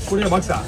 கூடிய பாக்ஸா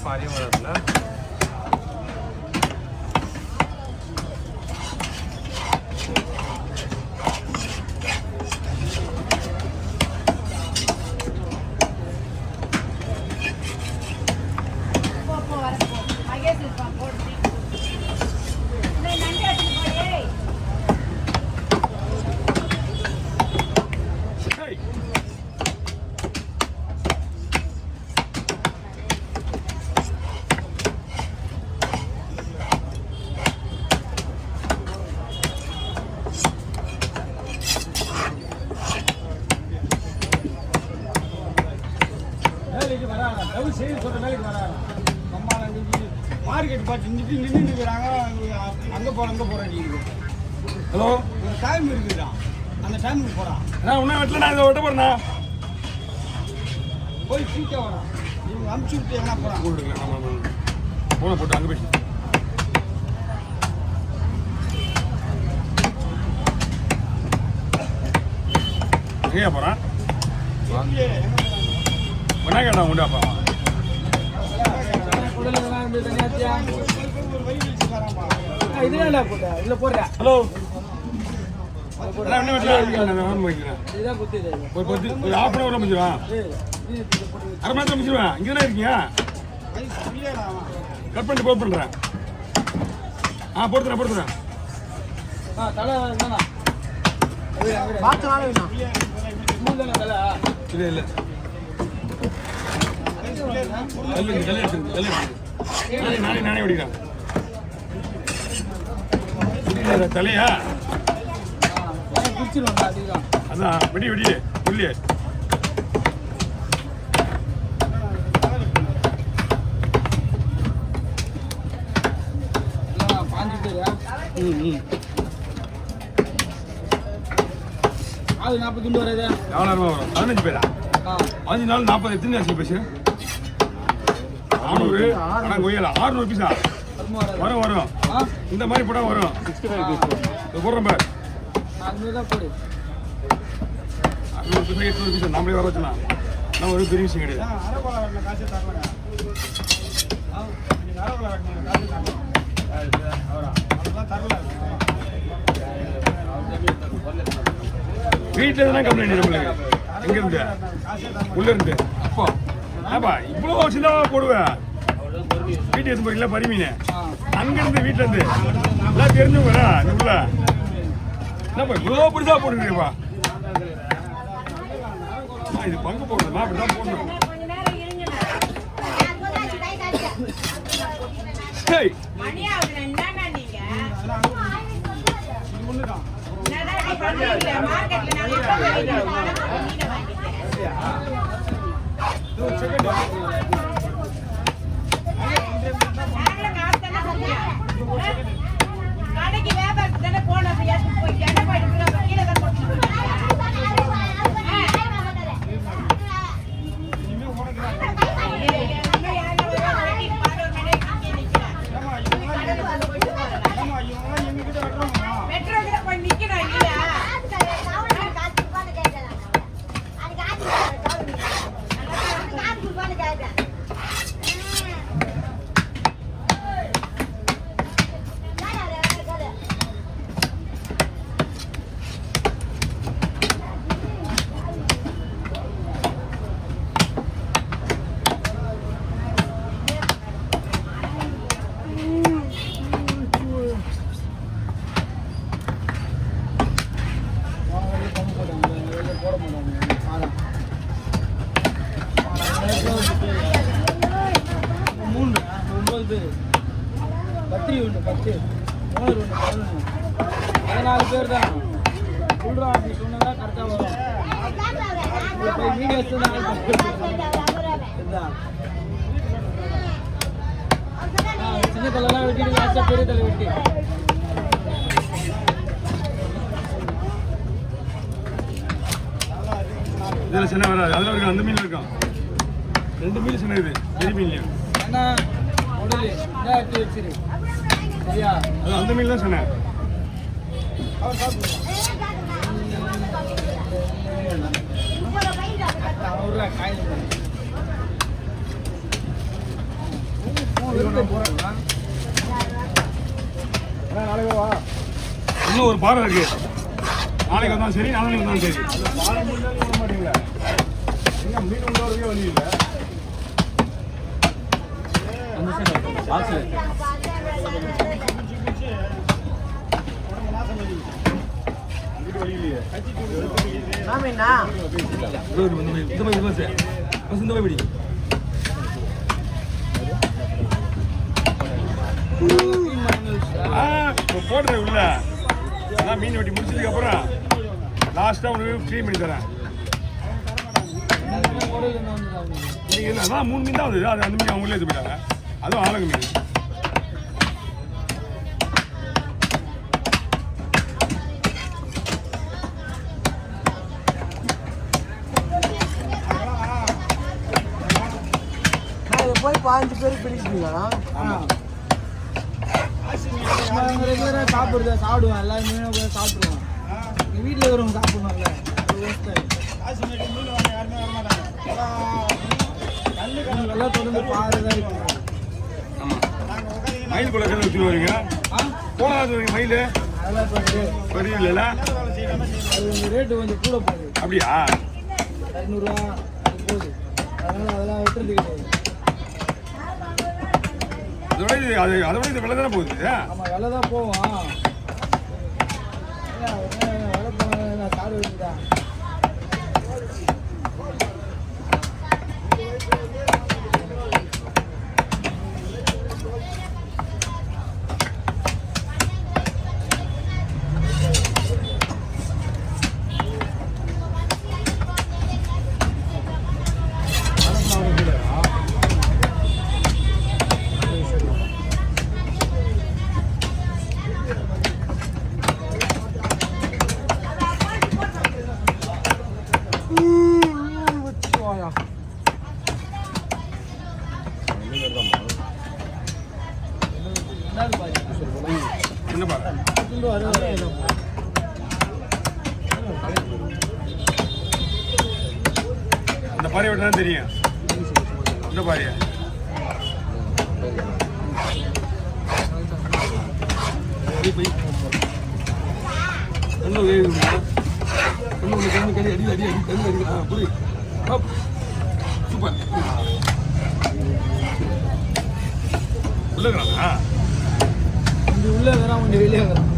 பாரிய வரல மார்க்கெட் பார்த்து நின்றுக்கிறாங்க. அங்கே போகிறேன். ஹலோ, ஒரு டைம் இருக்குதா, அந்த டைமுக்கு போகிறான். நான் உன்ன வீட்டில் நான் இதை விட்ட போகிறேண்ணா. போய் சீக்கிரம் வரான். இவங்க அனுப்பிச்சி விட்டு எங்கன்னா போகிறான். ஃபோனை போட்டு அங்கே போயிட்டு எங்கேயா போகிறான்? என்ன கேட்டான் உண்டு அப்பா? ஹலோ, ஒரு ஹாஃப் அன் ஹவரில் முடிஞ்சிடுவான். அரை மணி நேரத்தில் முடிச்சிடுவேன். இங்கே தானே இருக்கீங்க? கட் பண்ணிட்டு போட் பண்ணுறேன். போட்டுறேன். இல்லை நானே ஓடிக்கிறேன். தலையா அதான் வெடி புள்ளியே அது 40 வருது. எவ்வளோ வரும்? 15 பேரா? 5 நாள் 40. எத்தனை ஆச்சு பேசு? 400. ஆனால் கொய்யல 600 பீஸா வரும். இந்த மாதிரி போட வரும். 65 பீஸ் போடுறோம் பார். 600 தான் போடு. 600 பீஸ் 800 பீஸ் நம்மளே வர வச்சுலாம். நான் ஒரு பெரிய விஷயம் கிடையாது. வீட்டில் தானே கம்ப்ளைண்ட் நம்மளுக்கு. எங்கேருந்து? உள்ளேருந்து. அப்போ ஆப்பா இவ்வளோ சின்னதாக போடுவேன். வீட்டு எடுத்து போறீங்களா பரிமீன்? அங்கேருந்து வீட்டிலேருந்து எல்லாம் தெரிஞ்சவங்களா உள்ள? என்னப்பா இவ்வளோ பிடிச்சா போட்டுருக்கீங்கப்பா? இது பங்கு போடணுமா? அப்படிதான் போடணும். பத்திரி ஒன்று 10 ஓனர் ஒன்று 11 14 பேர் தான் சொல்கிறோம். அப்படி சொன்னதா கரெக்டாக வரும். இப்போ மீன் வச்சு தான் சின்ன தலைலாம் வெட்டிட்டு லாஸ்ட்டாக பெரிய தலை வெட்டி இதில் சின்ன வராது. அதில் இருக்கும் அந்த மீன் இருக்கும். 2 மீன் சின்ன இது பெரிய மீன்லையும் ஏன்னா உடல் இதாக எடுத்து வச்சிரு சரியா. அது அந்த மீன் தான் சொன்னேன். இன்னும் ஒரு பாறை இருக்கு. நாளைக்கு வந்தாலும் சரி, நாளைக்கு வந்தாலும் சரி. பாறை முடிஞ்சாலும் விட மாட்டீங்களா? எங்க மீன் உள்ளவருக்கே வழி இல்லை. போடுற உள்ள அதான் மீன் வெட்டி முடிச்சதுக்கு அப்புறம் லாஸ்டா உனக்கு க்ளீன் பண்ணி தரேன். அதான் 3 மீன் தான் வந்தது. அது அந்த மீன் அவங்களே எடுத்து போயிட்டாங்க. அதுவும் ஆளுங்க மீன். போய் 5 பேர் பிடிச்சிங்களா? ரெகுலராக சாப்பிடுவேன். எல்லாருமே போய் சாப்பிடுவேன். எங்கள் வீட்டில் இருக்கிறவங்க சாப்பிடுவாங்கல்ல. எல்லாம் தொடர்ந்து பாருதான் இருக்கு. மயில் கூட வச்சுட்டு வரீங்க. போனாது மயில் அதெல்லாம் பெரிய இல்லைல்ல. அது ரேட்டு கொஞ்சம் கூட போகுது. அப்படியா? 200 ரூபா போகுது. அதனால அதெல்லாம் வெட்டுறது கிடையாது. அதோட இது விலை தானே போகுது. ஆமாம் விலை தான் போவோம். விலை போன காடு வச்சுதான். என்ன பாரு அந்த பாறையை விட்டு தான் தெரியும். இந்த பாறையா சூப்பர் உள்ளா உள்ளே வரான் கொஞ்சம் வெளியே வரான்.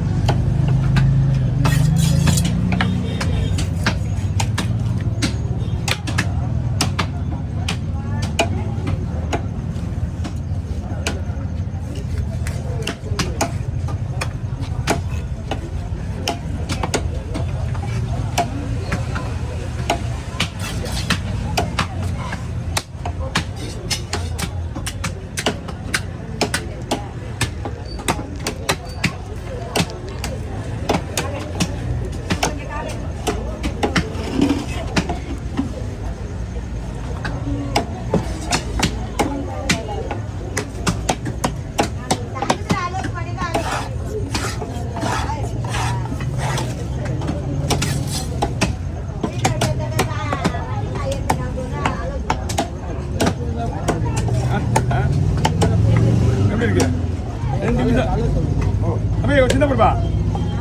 சின்ன பருப்பா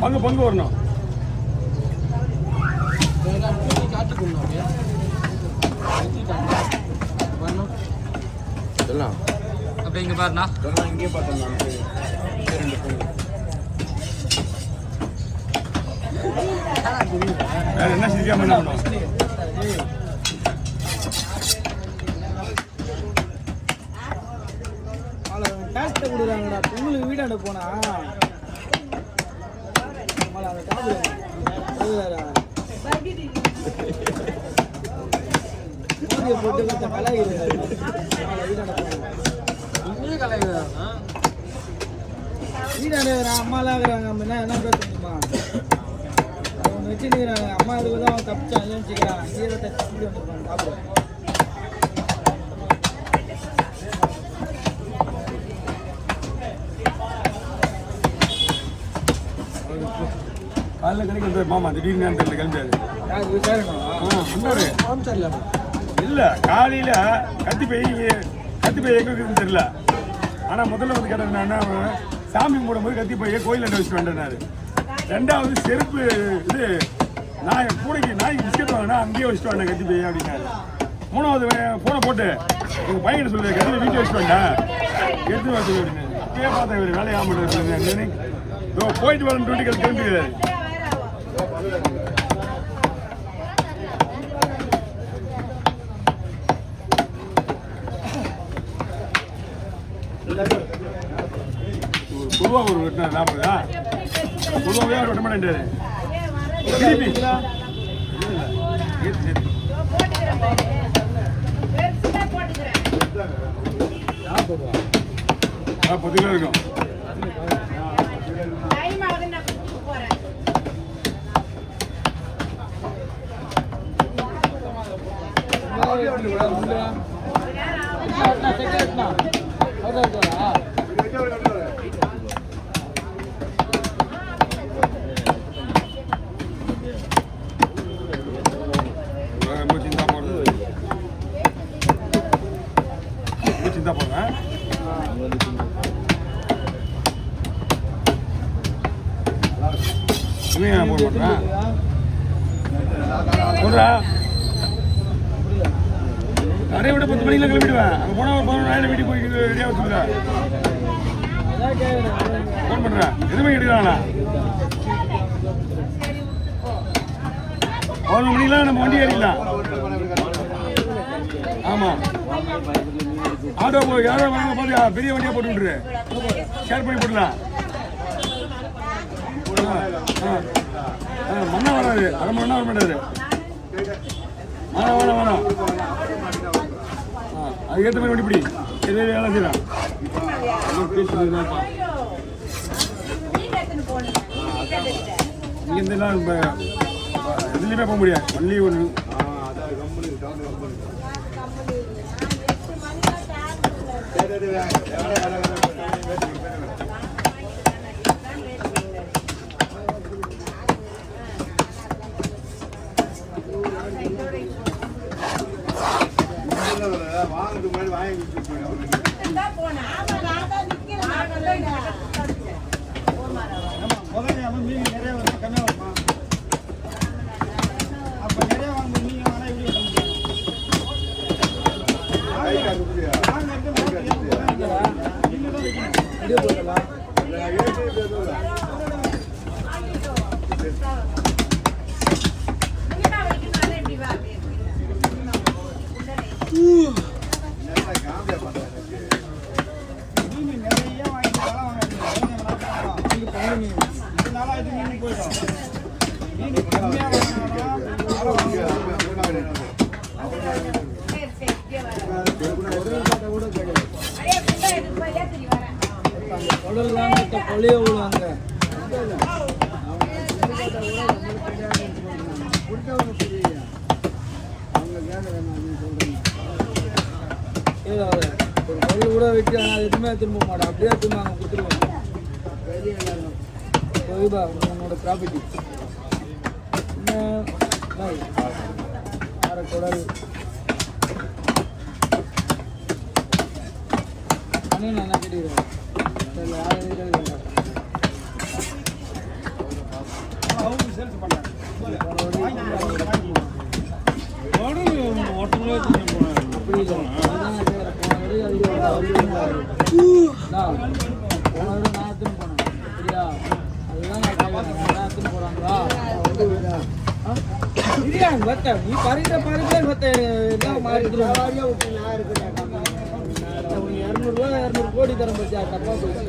பங்கு பங்கு வரணும். அப்ப இங்க பாருண்ணா இங்கே பார்த்தோம். என்ன சிரிக்காம என்ன பண்ணுவோம்? ஆளை காசத்தை கொடுக்குறாங்கடா பொங்கலுக்கு வீடாண்ட போனா அம்மால அதை சாப்பிடுவேன் போட்டு கொஞ்சம் கலாய்கிறாரு வீடாண்ட போனா வீடாண்ட அம்மாலாம் இருக்கிறாங்க என்ன பேச முடியுமா அவங்க வச்சுருக்கிறாங்க அம்மா இதுக்கு தான் அவன் தப்பிச்சான் இல்லைன்னு வச்சுக்கிறான் ஈர தச்சு கூடி வந்துருப்பாங்க சாப்பிடுவேன் காலையில் கிடைக்கிறது மாமா திடீர்னு நேரத்தில் கிளம்பியாது இல்லை காலையில் கத்தி பை எங்கே இருக்குதுன்னு தெரியல ஆனால் முதல்ல வந்து கேட்டது என்ன சாமி கும்பிடும்போது கத்தி பையை கோயிலில் வச்சுட்டு வந்தேன்னாரு. ரெண்டாவது செருப்பு இது நாய்க்கு பிஸ்கெட் வாங்கினா அங்கேயே வச்சுட்டு வந்தேன் கத்தி பையை அப்படின்னாரு. மூணாவது ஃபோனை போட்டு எங்கள் பையனை சொல்லுவேன் கத்தி வீட்டை வச்சுட்டு வந்தேன் எடுத்து வச்சு அப்படின்னு அப்பயே பார்த்தேன் இவர் வேலையை ஆமாட்டு போயிட்டு வரேன் டியூட்டிகள் கிளம்பிக்கிறாரு. பொதுவாக ஒரு வெட்டினா ஞாபகா பொதுவாகவே அவர் வெட்ட மாட்டேன்டாரு. திருப்பி 10 கிலோ இருக்கும். சிந்தா போடுறேன் போட மாட்டேன் போடுறா நிறைய விட 10 மணிக்கெல்லாம் கிளம்பிடுவேன். அங்கே போனால் ஒரு 11 வீட்டுக்கு போய் ரெடியாக வச்சுருக்கா ஃபோன் பண்ணுறேன். எதுவுமே எடுக்கிறாங்களா 11 மணிக்கெலாம் நம்ம வண்டி ஏறிடலாம். ஆமாம் ஆட்டோ போய் யாரோ வாங்க பார்த்து பெரிய வண்டியாக போட்டு விட்டுரு ஷேர் பண்ணி போடலாம். மண்ணா வராது அரை மணி நேரம் வர மாட்டாரு. வேணாம் அதுக்கேற்ற மாதிரி வண்டி பிடி எதே வேலை செய்யலாம். இங்கேருந்துலாம் இப்போ எதுலேயுமே போக முடியாது. ஒன்லி ஒன்று கூட வச்சு எதுவுமே திரும்ப மாட்டேன். அப்படியே திரும்ப அங்கே கொடுத்துருவோம். உன்னோட ப்ராப்பர்ட்டி குடல் என்ன கேட்டுக்கிறேன். நீ பறித்த பறிப்பே மாறி 200 கோடி தரம் பத்தியா தப்பா போச்சு